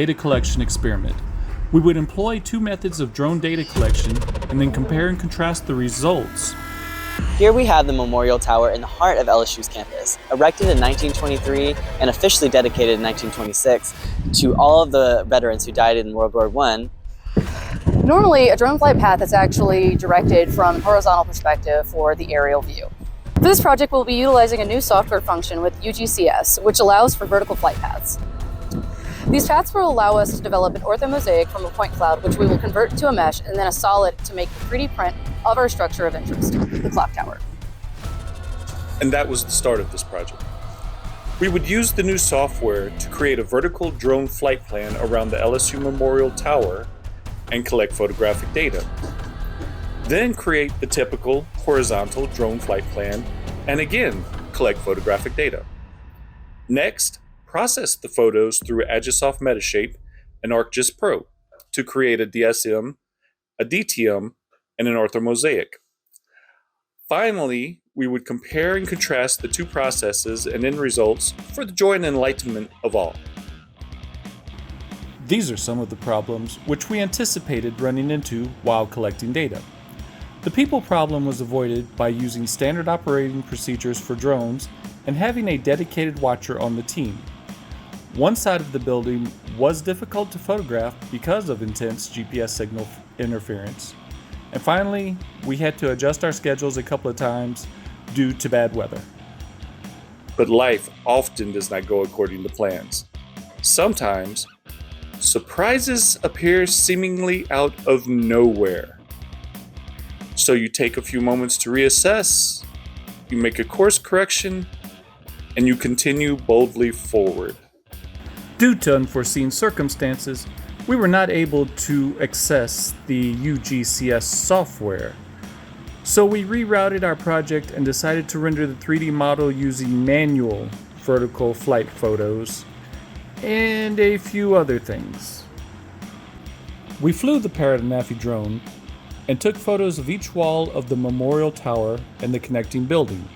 data collection experiment. We would employ two methods of drone data collection and then compare and contrast the results. Here we have the Memorial Tower in the heart of LSU's campus, erected in 1923 and officially dedicated in 1926 to all of the veterans who died in World War I. Normally, a drone flight path is actually directed from a horizontal perspective for the aerial view. For this project, we'll be utilizing a new software function with GIS, which allows for vertical flight paths. These paths will allow us to develop an orthomosaic from a point cloud, which we will convert into a mesh and then a solid to make a 3D print of our structure of interest, the clock tower. And that was the start of this project. We would use the new software to create a vertical drone flight plan around the LSU Memorial Tower and collect photographic data. Then create the typical horizontal drone flight plan and again collect photographic data. Next, process the photos through Agisoft Metashape and ArcGIS Pro to create a DSM, a DTM, and an orthomosaic. Finally, we would compare and contrast the two processes and end results for the joy and enlightenment of all. These are some of the problems which we anticipated running into while collecting data. The people problem was avoided by using standard operating procedures for drones and having a dedicated watcher on the team. One side of the building was difficult to photograph because of intense GPS signal interference. And finally, we had to adjust our schedules a couple of times due to bad weather. But life often does not go according to plans. Sometimes, surprises appear seemingly out of nowhere. So you take a few moments to reassess, you make a course correction, and you continue boldly forward. Due to unforeseen circumstances, we were not able to access the UGCS software. So we rerouted our project and decided to render the 3D model using manual vertical flight photos and a few other things. We flew the Paradanafi drone and took photos of each wall of the Memorial Tower and the connecting building,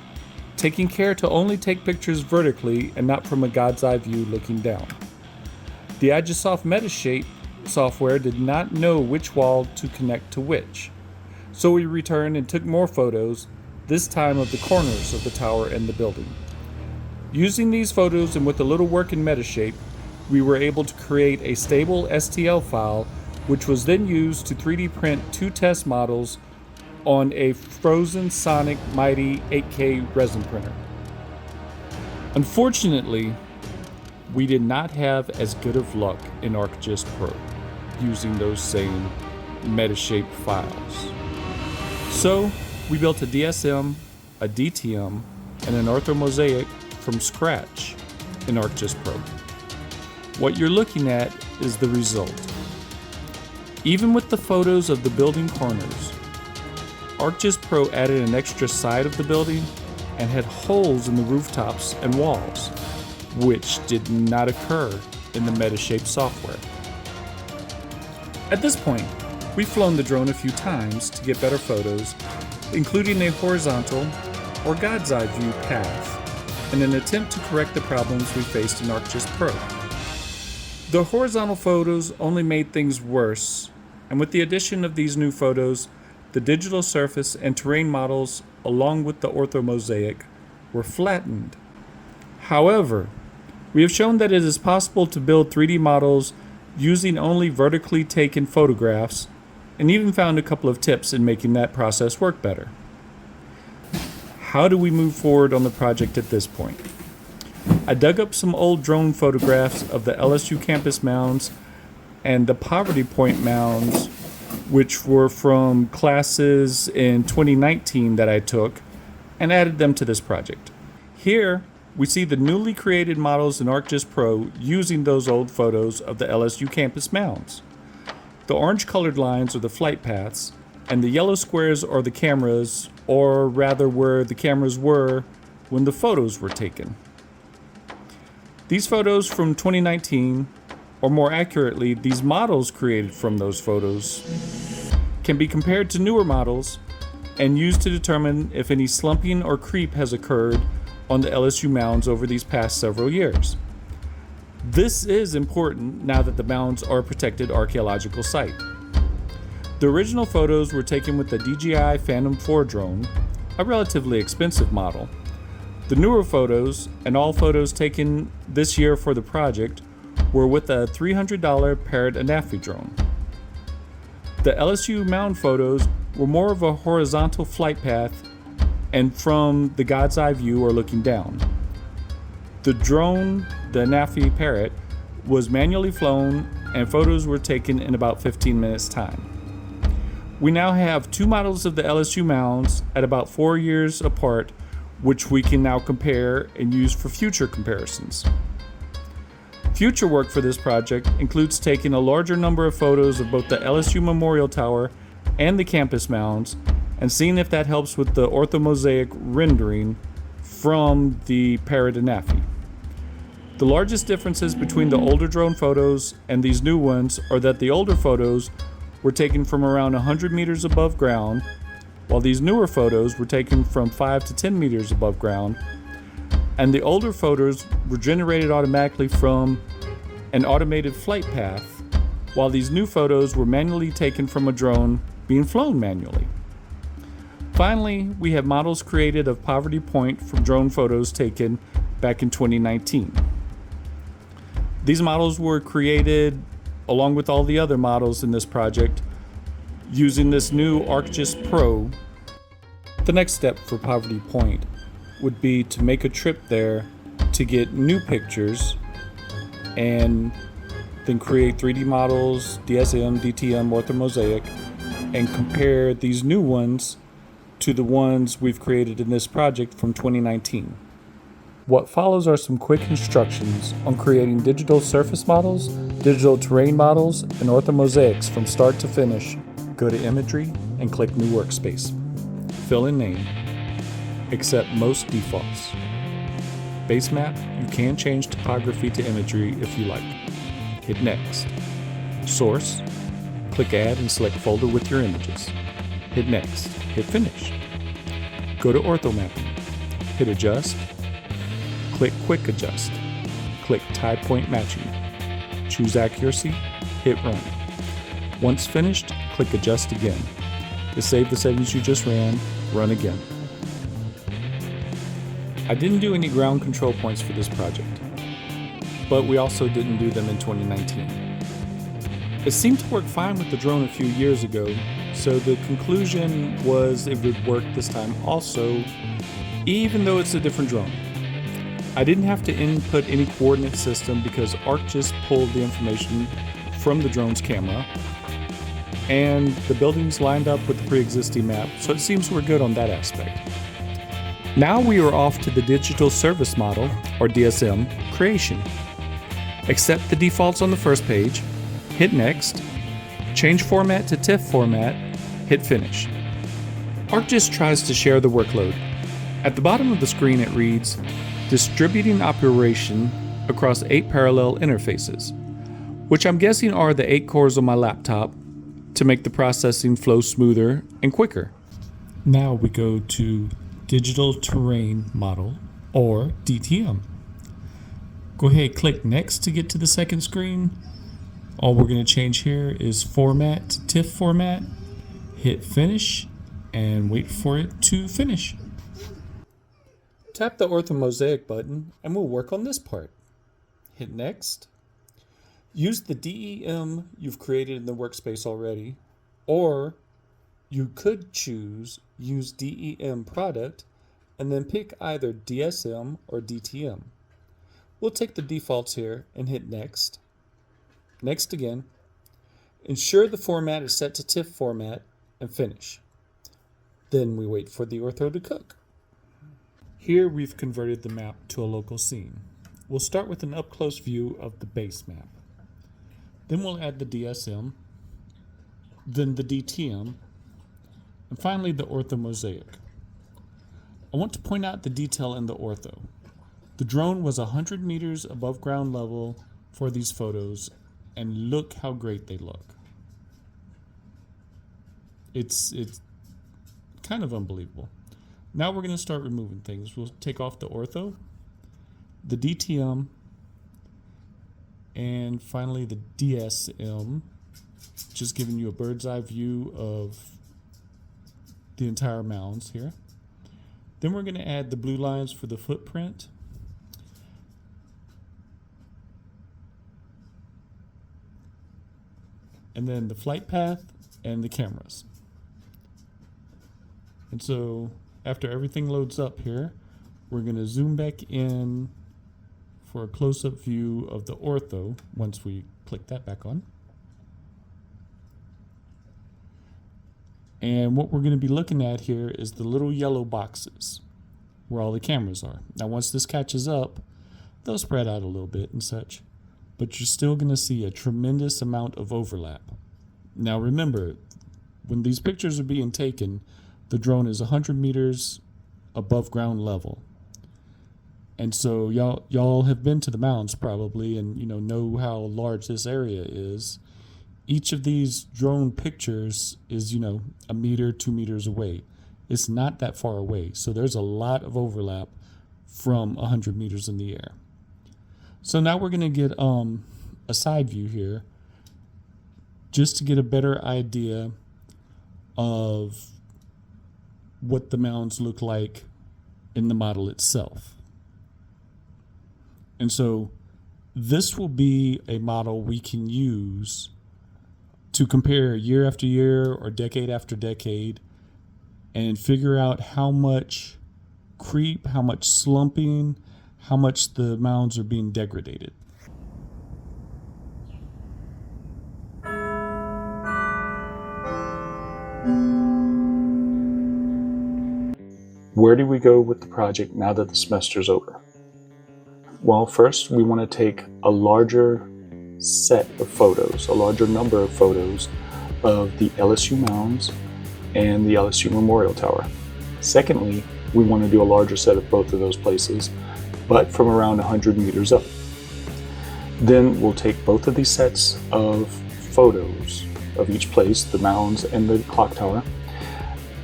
taking care to only take pictures vertically and not from a God's eye view looking down. The Agisoft Metashape software did not know which wall to connect to which, so we returned and took more photos, this time of the corners of the tower and the building. Using these photos and with a little work in Metashape, we were able to create a stable STL file, which was then used to 3D print two test models on a frozen Sonic Mighty 8K resin printer. Unfortunately, we did not have as good of luck in ArcGIS Pro using those same Metashape files. So we built a DSM, a DTM, and an orthomosaic from scratch in ArcGIS Pro. What you're looking at is the result. Even with the photos of the building corners, ArcGIS Pro added an extra side of the building and had holes in the rooftops and walls, which did not occur in the Metashape software. At this point, we've flown the drone a few times to get better photos, including a horizontal or God's eye view path, in an attempt to correct the problems we faced in ArcGIS Pro. The horizontal photos only made things worse, and with the addition of these new photos, the digital surface and terrain models, along with the orthomosaic, were flattened. However, we have shown that it is possible to build 3D models using only vertically taken photographs, and even found a couple of tips in making that process work better. How do we move forward on the project at this point? I dug up some old drone photographs of the LSU campus mounds and the Poverty Point mounds, which were from classes in 2019 that I took, and added them to this project. Here, we see the newly created models in ArcGIS Pro using those old photos of the LSU campus mounds. The orange colored lines are the flight paths, and the yellow squares are the cameras, or rather where the cameras were when the photos were taken. These photos from 2019, or more accurately, these models created from those photos, can be compared to newer models and used to determine if any slumping or creep has occurred on the LSU mounds over these past several years. This is important now that the mounds are a protected archaeological site. The original photos were taken with the DJI Phantom 4 drone, a relatively expensive model. The newer photos, and all photos taken this year for the project, were with a $300 Parrot Anafi drone. The LSU mound photos were more of a horizontal flight path and from the God's eye view or looking down. The drone, the Anafi Parrot, was manually flown and photos were taken in about 15 minutes time. We now have two models of the LSU mounds at about 4 years apart, which we can now compare and use for future comparisons. Future work for this project includes taking a larger number of photos of both the LSU Memorial Tower and the campus mounds and seeing if that helps with the orthomosaic rendering from the Parrot Anafi. The largest differences between the older drone photos and these new ones are that the older photos were taken from around 100 meters above ground, while these newer photos were taken from 5 to 10 meters above ground, and the older photos were generated automatically from an automated flight path, while these new photos were manually taken from a drone being flown manually. Finally, we have models created of Poverty Point from drone photos taken back in 2019. These models were created along with all the other models in this project using this new ArcGIS Pro. The next step for Poverty Point would be to make a trip there to get new pictures and then create 3D models, DSM, DTM, orthomosaic, and compare these new ones to the ones we've created in this project from 2019. What follows are some quick instructions on creating digital surface models, digital terrain models, and orthomosaics from start to finish. Go to Imagery and click New Workspace. Fill in name. Accept most defaults. Base map, you can change topography to imagery if you like. Hit Next. Source, click Add and select Folder with your images. Hit Next. Hit Finish. Go to Ortho Mapping. Hit Adjust. Click Quick Adjust. Click Tie Point Matching. Choose Accuracy. Hit Run. Once finished, click Adjust again. To save the settings you just ran, run again. I didn't do any ground control points for this project, but we also didn't do them in 2019. It seemed to work fine with the drone a few years ago, so the conclusion was it would work this time also, even though it's a different drone. I didn't have to input any coordinate system because ArcGIS pulled the information from the drone's camera, and the buildings lined up with the pre-existing map, so it seems we're good on that aspect. Now we are off to the digital service model, or DSM, creation. Accept the defaults on the first page, hit Next, change format to TIFF format, hit Finish. ArcGIS tries to share the workload. At the bottom of the screen it reads, distributing operation across 8 parallel interfaces, which I'm guessing are the 8 cores on my laptop to make the processing flow smoother and quicker. Now we go to Digital Terrain Model, or DTM. Go ahead, click Next to get to the second screen. All we're going to change here is format to TIFF format, hit Finish, and wait for it to finish. Tap the orthomosaic button and we'll work on this part. Hit Next. Use the DEM you've created in the workspace already, or you could choose Use DEM Product and then pick either DSM or DTM. We'll take the defaults here and hit Next. Next again. Ensure the format is set to TIFF format and finish. Then we wait for the ortho to cook. Here we've converted the map to a local scene. We'll start with an up-close view of the base map. Then we'll add the DSM, then the DTM, and finally the orthomosaic. I want to point out the detail in the ortho. The drone was 100 meters above ground level for these photos, and look how great they look. It's kind of unbelievable. Now we're going to start removing things. We'll take off the ortho, the DTM, And finally, the DSM, just giving you a bird's eye view of the entire mounds here. Then we're going to add the blue lines for the footprint. And then the flight path and the cameras. And so after everything loads up here, we're going to zoom back in for a close-up view of the ortho once we click that back on. And what we're going to be looking at here is the little yellow boxes where all the cameras are. Now once this catches up, they'll spread out a little bit and such, but you're still going to see a tremendous amount of overlap. Now remember, when these pictures are being taken, the drone is 100 meters above ground level. And so y'all have been to the mountains probably and know how large this area is. Each of these drone pictures is, a meter, 2 meters away. It's not that far away. So there's a lot of overlap from 100 meters in the air. So now we're going to get a side view here just to get a better idea of what the mounds look like in the model itself. And so this will be a model we can use to compare year after year or decade after decade and figure out how much creep, how much slumping, how much the mounds are being degraded. Where do we go with the project now that the semester's over? Well, first we want to take a larger set of photos, a larger number of photos of the LSU mounds and the LSU Memorial Tower. Secondly, we want to do a larger set of both of those places, but from around 100 meters up. Then we'll take both of these sets of photos of each place, the mounds and the clock tower,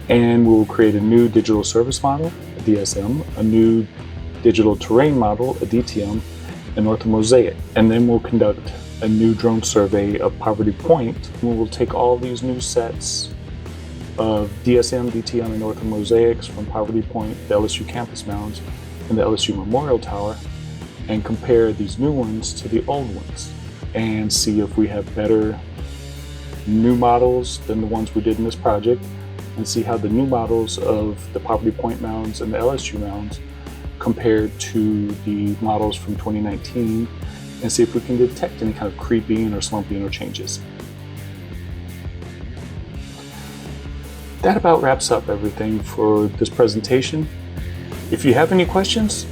and we'll create a new digital service model, a DSM, a new digital terrain model, a DTM, an orthomosaic, and then we'll conduct a new drone survey of Poverty Point. We will take all these new sets of DSM, DTM, and orthomosaics from Poverty Point, the LSU campus mounds, and the LSU Memorial Tower, and compare these new ones to the old ones, and see if we have better new models than the ones we did in this project, and see how the new models of the Poverty Point mounds and the LSU mounds compared to the models from 2019, and see if we can detect any kind of creeping or slumping or changes. That about wraps up everything for this presentation. If you have any questions,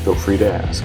feel free to ask.